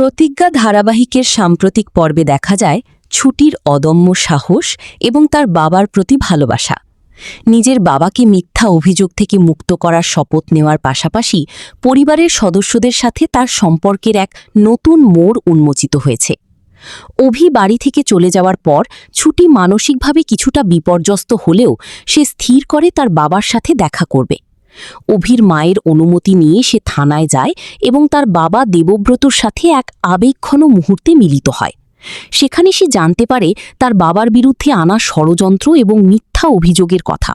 প্রতিজ্ঞা ধারাবাহিকের সাম্প্রতিক পর্বে দেখা যায় ছুটির অদম্য সাহস এবং তার বাবার প্রতি ভালোবাসা। নিজের বাবাকে মিথ্যা অভিযোগ থেকে মুক্ত করার শপথ নেওয়ার পাশাপাশি পরিবারের সদস্যদের সাথে তার সম্পর্কের এক নতুন মোড় উন্মোচিত হয়েছে। অভি বাড়ি থেকে চলে যাওয়ার পর ছুটি মানসিকভাবে কিছুটা বিপর্যস্ত হলেও সে স্থির করে তার বাবার সাথে দেখা করবে। অভির মায়ের অনুমতি নিয়ে সে থানায় যায় এবং তার বাবা দেবব্রতর সাথে এক আবেগঘন মুহূর্তে মিলিত হয়। সেখানে সে জানতে পারে তার বাবার বিরুদ্ধে আনা ষড়যন্ত্র এবং মিথ্যা অভিযোগের কথা।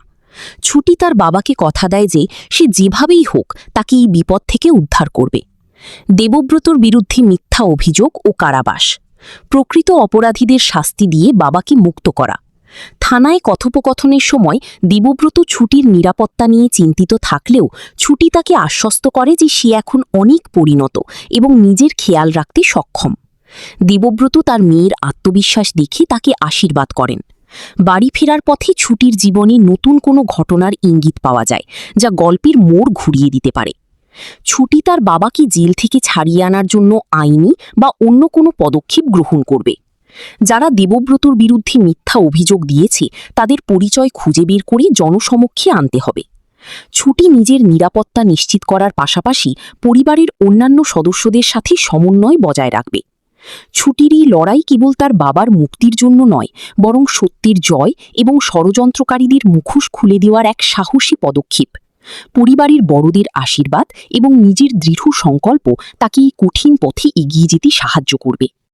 ছুটি তার বাবাকে কথা দেয় যে সে যেভাবেই হোক তাকে এই বিপদ থেকে উদ্ধার করবে। দেবব্রতর বিরুদ্ধে মিথ্যা অভিযোগ ও কারাবাস, প্রকৃত অপরাধীদের শাস্তি দিয়ে বাবাকে মুক্ত করা। থানায় কথোপকথনের সময় দেবব্রত ছুটির নিরাপত্তা নিয়ে চিন্তিত থাকলেও ছুটি তাকে আশ্বস্ত করে যে সে এখন অনেক পরিণত এবং নিজের খেয়াল রাখতে সক্ষম। দেবব্রত তার মেয়ের আত্মবিশ্বাস দেখে তাকে আশীর্বাদ করেন। বাড়ি ফেরার পথে ছুটির জীবনে নতুন কোনো ঘটনার ইঙ্গিত পাওয়া যায় যা গল্পের মোড় ঘুরিয়ে দিতে পারে। ছুটি তার বাবাকে জেল থেকে ছাড়িয়ে আনার জন্য আইনি বা অন্য কোনো পদক্ষেপ গ্রহণ করবে। যারা দেবব্রতর বিরুদ্ধে মিথ্যা অভিযোগ দিয়েছে তাদের পরিচয় খুঁজে বের করে জনসমক্ষে আনতে হবে। ছুটি নিজের নিরাপত্তা নিশ্চিত করার পাশাপাশি পরিবারের অন্যান্য সদস্যদের সাথে সমন্বয় বজায় রাখবে। ছুটির এই লড়াই কেবল তার বাবার মুক্তির জন্য নয়, বরং সত্যের জয় এবং ষড়যন্ত্রকারীদের মুখোশ খুলে দেওয়ার এক সাহসী পদক্ষেপ। পরিবারের বড়দের আশীর্বাদ এবং নিজের দৃঢ় সংকল্প তাকে এই কঠিন পথে এগিয়ে যেতে সাহায্য করবে।